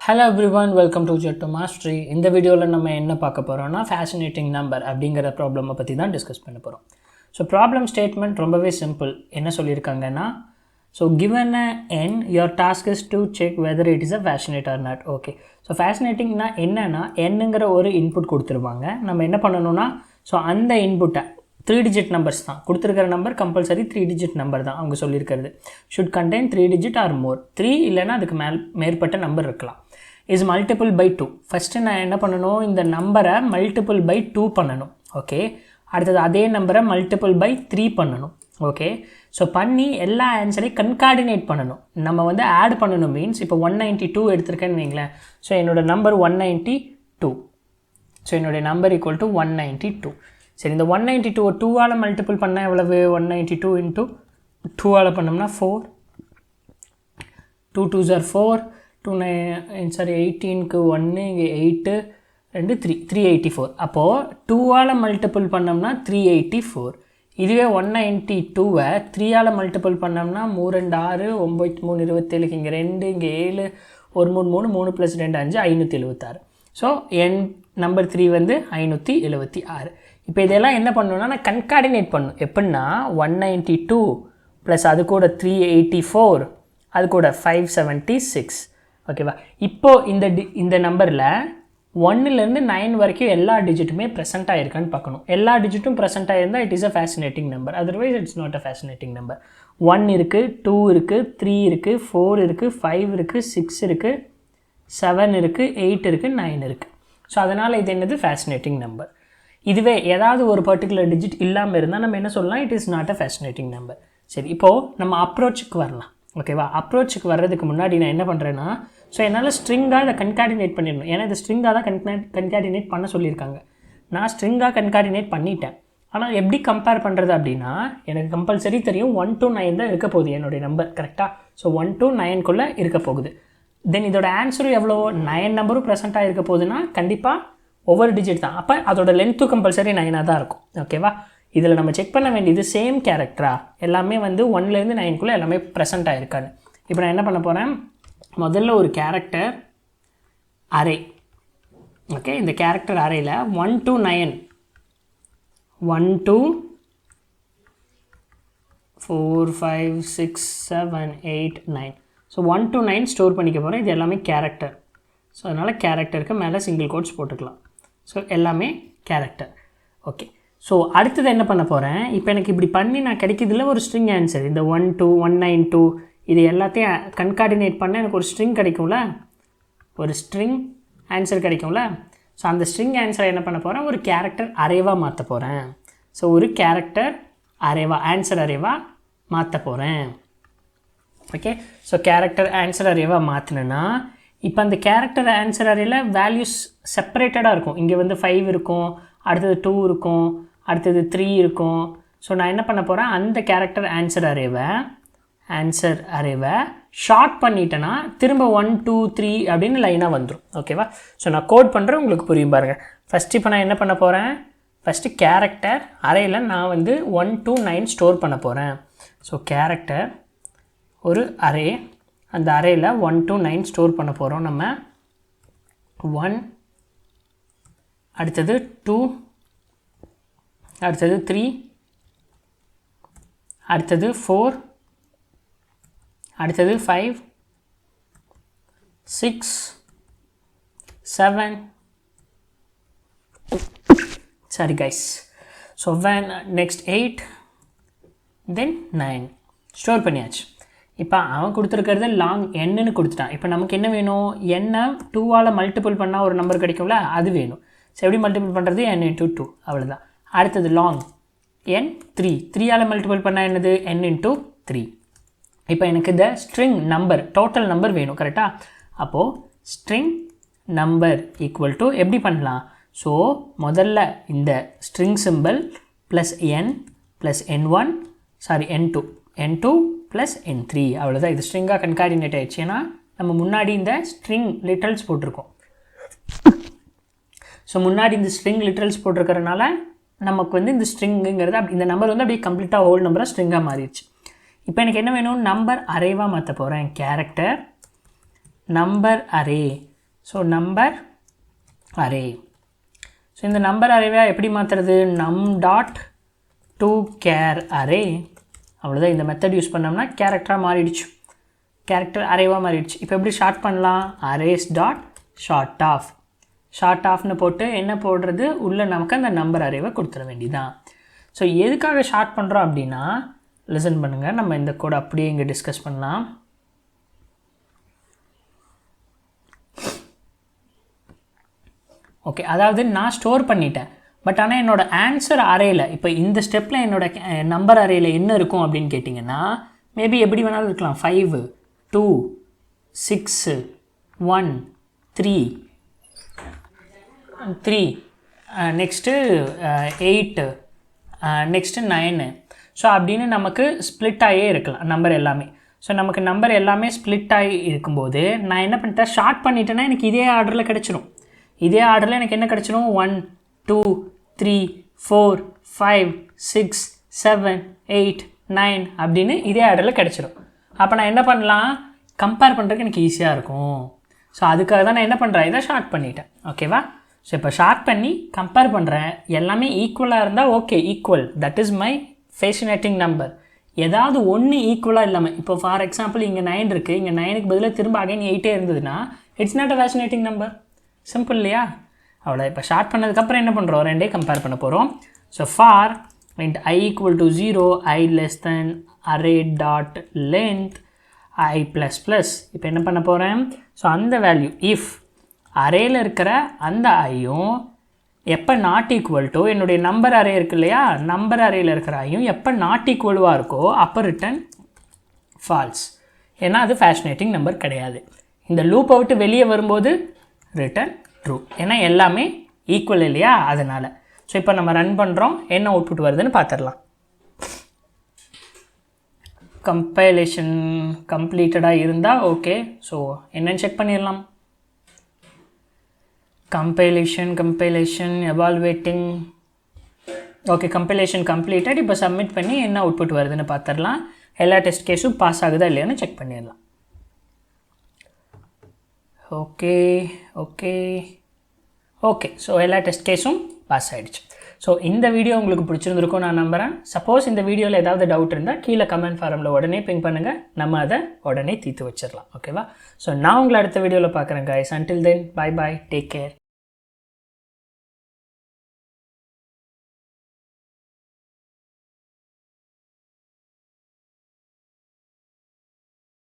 Hello everyone, welcome to Jet to Mastery. In the video, we will fascinating number அப்படிங்கற problem பத்தி தான் discuss பண்ண போறோம். So problem statement ரொம்பவே simple. என்ன சொல்லிருக்காங்கன்னா so given a n, your task is to check whether it is a fascinating or not. Okay. So fascinating னா என்னன்னா nங்கற ஒரு இன்புட் கொடுத்திருவாங்க. நம்ம என்ன பண்ணனும்னா so அந்த இன்புட்டை 3 digit numbers தான் கொடுத்திருக்கிற நம்பர் கம்பல்சரி 3 digit நம்பர் தான் அவங்க சொல்லிருக்கிறது should contain 3 digit or more 3 இல்லனா அதுக்கு மேற்பட்ட நம்பர் இருக்கலாம் is multiple by 2 first நான் என்ன பண்ணனும் இந்த நம்பரை multiple by 2 பண்ணனும் ஓகே அடுத்து அதே நம்பரை multiple by 3 பண்ணனும் ஓகே சோ பண்ணி எல்லா ஆன்சரை கன்கார்டினேட் பண்ணனும் நம்ம வந்து ஆட் பண்ணனும் மீன்ஸ் இப்போ 192 எடுத்துர்க்கேன்னு வைங்களே சோ என்னோட நம்பர் 192 சோ என்னோட நம்பர் = 192 சரி இந்த 192 2 ஆல மல்டிபிள் பண்ணா எவ்வளவு 192 into 2 ஆல பண்ணோம்னா 4 2 2s are 4 2 9 sorry 18 க்கு 1 இங்க 8 2 3 384 அப்போ 2 ஆல மல்டிபிள் பண்ணோம்னா 384 இதுவே 192 வை 3 ஆல மல்டிபிள் பண்ணோம்னா 3 2 6 9 3 27 இங்க 2 இங்க 7 1 3 3 3 + 2 5 576 சோ n நம்பர் 3 வந்து 576 இப்போ இதெல்லாம் என்ன பண்ணனும்னா நான் கன்கார்டினேட் பண்ணனும் எப்படினா 192 + அது கூட 384 அது கூட 576 ஓகேவா இப்போ இந்த நம்பர்ல 1 ல இருந்து 9 வரைக்கும் எல்லா டிஜிட்டுமே பிரசன்ட் ஆயிருக்கான்னு பார்க்கணும் எல்லா டிஜிட்டும் பிரசன்ட் ஆயிருந்தா it is a fascinating number otherwise it's not a fascinating number 1 இருக்கு 2 இருக்கு 3 இருக்கு 4 இருக்கு 5 இருக்கு 6 இருக்கு 7 இருக்கு 8 இருக்கு 9 இருக்கு சோ அதனால இது என்னது fascinating number இதுவே ஏதாவது ஒரு particular digit இல்லாம இருந்தா நம்ம என்ன சொல்லலாம் it is not a fascinating number சரி இப்போ நம்ம அப்ரோச்க்கு வரலாம் ஓகேவா அப்ரோச்க்கு வர்றதுக்கு முன்னாடி நான் என்ன பண்றேன்னா சோ என்னால ஸ்ட்ரிங்கா இத கன்கார்டினேட் பண்ணிரணும் ஏன்னா இது ஸ்ட்ரிங்கா தான் கன்கார்டினேட் பண்ண சொல்லிருக்காங்க நான் ஸ்ட்ரிங்கா கன்கார்டினேட் பண்ணிட்டேன் ஆனா எப்படி கம்பேர் பண்றது அப்படினா எனக்கு கம்பல்சரி தெரியும் 1 to 9 தான் இருக்க போகுது என்னோட நம்பர் கரெக்ட்டா சோ 1 to 9 குள்ள இருக்க போகுது தென் இதோட ஆன்சர் எவ்வளவு 9 நம்பரும் பிரசன்ட் ஆயிருக்க போகுதுனா கண்டிப்பா ஒவ்வொரு டிஜிட் தான் அப்ப அதோட லெந்த் கம்பல்சரி 9 ஆ தான் இருக்கும் ஓகேவா இதல நம்ம செக் பண்ண வேண்டியது சேம் கேரக்டரா எல்லாமே வந்து 1 ல இருந்து 9 குள்ள எல்லாமே பிரசன்ட் ஆயிருக்கானு இப்போ நான் என்ன பண்ண போறேன் முதல்ல ஒரு கேரக்டர் அரே ஓகே இந்த character அரேல 1 to 9 1 to 4 5 6 7 8 9 so 1 to 9 store பண்ணிக்க போறேன் இது எல்லாமே கேரக்டர் சோ அதனால கேரக்டருக்கு மேல சிங்கிள் கோட்ஸ் போட்டுக்கலாம் சோ எல்லாமே கேரக்டர் ஓகே சோ அடுத்து என்ன பண்ண போறேன் இப்போ எனக்கு இப்படி பண்ணி நான் கிடைக்குதுல ஒரு ஸ்ட்ரிங் ஆன்சர் இந்த 1 2 192 இது எல்லாத்தையும் கன்கார்டினேட் பண்ணா எனக்கு ஒரு ஸ்ட்ரிங் கிடைக்கும்ல ஒரு ஸ்ட்ரிங் ஆன்சர் கிடைக்கும்ல சோ அந்த ஸ்ட்ரிங் ஆன்சரை என்ன பண்ண போறேன் ஒரு கேரக்டர் அரேவா மாத்த போறேன் சோ ஒரு கேரக்டர் அரேவா ஆன்சர் அரேவா மாத்த போறேன் ஓகே சோ கேரக்டர் ஆன்சர் அரேவா மாத்துனேனா இப்போ அந்த கேரக்டர் ஆன்சர் அரேல வேல்யூஸ் செப்பரேட்டடா இருக்கும் இங்க வந்து 5 இருக்கும் அடுத்து 2 இருக்கும் அடுத்து 3 இருக்கும் சோ நான் என்ன பண்ண போறேன் அந்த கேரக்டர் ஆன்சர் அரேவை ஷார்ட் பண்ணிட்டேனா திரும்ப 1 2 3 அப்படினு லைனா வந்துரும் ஓகேவா சோ நான் கோட் பண்றேன் உங்களுக்கு புரியும் பாருங்க ஃபர்ஸ்ட் இப்போ நான் என்ன பண்ண போறேன் ஃபர்ஸ்ட் கேரக்டர் அரேல நான் வந்து 1 to 9 ஸ்டோர் பண்ண போறேன் சோ கேரக்டர் ஒரு அரே அந்த அரேல 1 to 9 ஸ்டோர் பண்ண போறோம் நம்ம 1 அடுத்து 2 அடுத்து 3 அடுத்து 4 அடுத்து 5 6 7 sorry guys so when next 8 then 9 store பண்ணியாச்சு இப்போ அவன் கொடுத்திருக்கிறது லாங் n ன்னு கொடுத்துட்டான் இப்போ நமக்கு என்ன வேணும் n ன 2 ஆல மல்டிபிள் பண்ணா ஒரு நம்பர் கிடைக்கும்ல அது வேணும் சோ எப்படி மல்டிபிள் பண்றது n * 2 அவ்வளவுதான் அடுத்து லாங் n 3 3 ஆல மல்டிபிள் பண்ணா என்னது n * 3 இப்போ எனக்கு இந்த ஸ்ட்ரிங் நம்பர் டோட்டல் நம்பர் வேணும் கரெக்ட்டா அப்போ ஸ்ட்ரிங் நம்பர் = எப்படி பண்ணலாம் சோ முதல்ல இந்த string symbol + n + n1 sorry n2 plus n3 அவ்வளவுதான் இது ஸ்ட்ரிங்கா கன்கார்டினேட் ஆயிடுச்சுனா நம்ம முன்னாடி இந்த ஸ்ட்ரிங் லிட்டரல்ஸ் போட்டுருக்கோம் சோ முன்னாடி இந்த ஸ்ட்ரிங் லிட்டரல்ஸ் போட்டுக்கறனால நமக்கு வந்து இந்த ஸ்ட்ரிங்ங்கிறது இந்த நம்பர் வந்து அப்படியே கம்ப்ளீட்டா ஹோல் நம்பரா ஸ்ட்ரிங்கா மாறிடுச்சு இப்போ எனக்கு என்ன வேணும் நம்பர் அரேவா மாத்த போறேன் character number array so number array. So இந்த நம்பர் அரேவை எப்படி மாற்றுறது? நம் டாட் டு கேர் அரே. அவ்வளோதான். இந்த மெத்தட் யூஸ் பண்ணோம்னா கேரக்டராக மாறிடுச்சு, கேரக்டர் அரேவாக மாறிடுச்சு. இப்போ எப்படி ஷார்ட் பண்ணலாம்? Arrays dot sort of. Sort ஆஃப்னு போட்டு என்ன போடுறது? உள்ளே நமக்கு அந்த நம்பர் அரேவை கொடுத்துட வேண்டியதான். ஸோ எதுக்காக ஷார்ட் பண்ணுறோம் அப்படின்னா, லிசன் பண்ணுங்கள், நம்ம இந்த கோட் அப்படியே இங்கே டிஸ்கஸ் பண்ணலாம். ஓகே, அதாவது நான் ஸ்டோர் பண்ணிட்டேன், பட் ஆனால் என்னோடய ஆன்சர் அரேயில் இப்போ இந்த ஸ்டெப்பில் என்னோடய நம்பர் அரேயில் என்ன இருக்கும் அப்படின்னு கேட்டிங்கன்னா, மேபி எப்படி வேணாலும் இருக்கலாம். 5 2 6 1 3 3 நெக்ஸ்ட்டு 8 நெக்ஸ்ட்டு 9. ஸோ அப்படின்னு நமக்கு ஸ்ப்ளிட் ஆகியே இருக்கலாம் நம்பர் எல்லாமே. ஸோ நமக்கு நம்பர் எல்லாமே ஸ்ப்ளிட் ஆகி இருக்கும்போது நான் என்ன பண்ணிட்டேன்? ஷார்ட் பண்ணிட்டேன்னா எனக்கு இதே ஆர்டரில் கிடச்சிரும். இதே ஆர்டரில் எனக்கு என்ன கிடச்சிரும்? 1 2 3 4 5 6 7 8 9 அப்படின்னு இதே ஆர்டரில் கிடச்சிரும். அப்போ நான் என்ன பண்ணலாம்? கம்பேர் பண்ணுறதுக்கு எனக்கு ஈஸியாக இருக்கும். ஸோ அதுக்காக தான் நான் என்ன பண்ணுறேன்? இதை ஷார்ட் பண்ணிட்டேன். ஓகேவா? ஸோ இப்போ ஷார்ட் பண்ணி கம்பேர் பண்ணுறேன். எல்லாமே ஈக்குவலாக இருந்தால் okay, equal, that is my fascinating number. ஏதாவது ஒன்று ஈக்குவலாக இல்லாமல், இப்போ ஃபார் எக்ஸாம்பிள் இங்கே 9 இருக்குது, இங்கே 9க்கு பதிலாக திரும்ப அகைன் 8 இருந்ததுன்னா it's not a fascinating number. Simple இல்லையா? அவ்வளோ. இப்போ ஷார்ட் பண்ணதுக்கப்புறம் என்ன பண்ணுறோம்? ரெண்டே கம்பேர் பண்ண போகிறோம். So for int I equal to 0, I less than array dot length I plus plus. இப்போ என்ன பண்ண போகிறேன்? ஸோ அந்த வேல்யூ இஃப் அரேயில் இருக்கிற அந்த ஐயும் எப்போ நாட் ஈக்குவல் டு என்னுடைய நம்பர் அரே இருக்கு இல்லையா, நம்பர் அரேயில் இருக்கிற ஐயும் எப்போ நாட் ஈக்குவலுவாக இருக்கோ அப்போ ரிட்டன் ஃபால்ஸ். ஏன்னா அது ஃபேஷினேட்டிங் நம்பர் கிடையாது. இந்த லூப்பை விட்டு வெளியே வரும்போது ரிட்டன் ட்ரூ, ஏன்னா எல்லாமே ஈக்குவல் இல்லையா, அதனால். ஸோ இப்போ நம்ம ரன் பண்ணுறோம், என்ன அவுட்புட் வருதுன்னு பார்த்துடலாம். கம்பைலேஷன் கம்ப்ளீட்டடாக இருந்தால் ஓகே. ஸோ என்னன்னு செக் பண்ணிடலாம். கம்பைலேஷன் எவால்வேட்டிங். Okay, compilation completed. இப்போ சப்மிட் பண்ணி என்ன அவுட்புட் வருதுன்னு பார்த்துடலாம். எல்லா டெஸ்ட் கேஸும் பாஸ் ஆகுதா இல்லையான்னு செக் பண்ணிடலாம். Okay okay okay. ஸோ எல்லா டெஸ்ட் கேஸும் பாஸ் ஆகிடுச்சு. ஸோ இந்த வீடியோ உங்களுக்கு பிடிச்சிருந்துருக்கும் நான் நம்புகிறேன். சப்போஸ் இந்த வீடியோவில் ஏதாவது டவுட் இருந்தால் கீழே கமெண்ட் ஃபாரமில் உடனே பிங் பண்ணுங்கள், நம்ம அதை உடனே தீர்த்து வச்சிடலாம். ஓகேவா? ஸோ நான் உங்களை அடுத்த வீடியோவில் பார்க்குறேன் guys. Until then, bye bye, take care.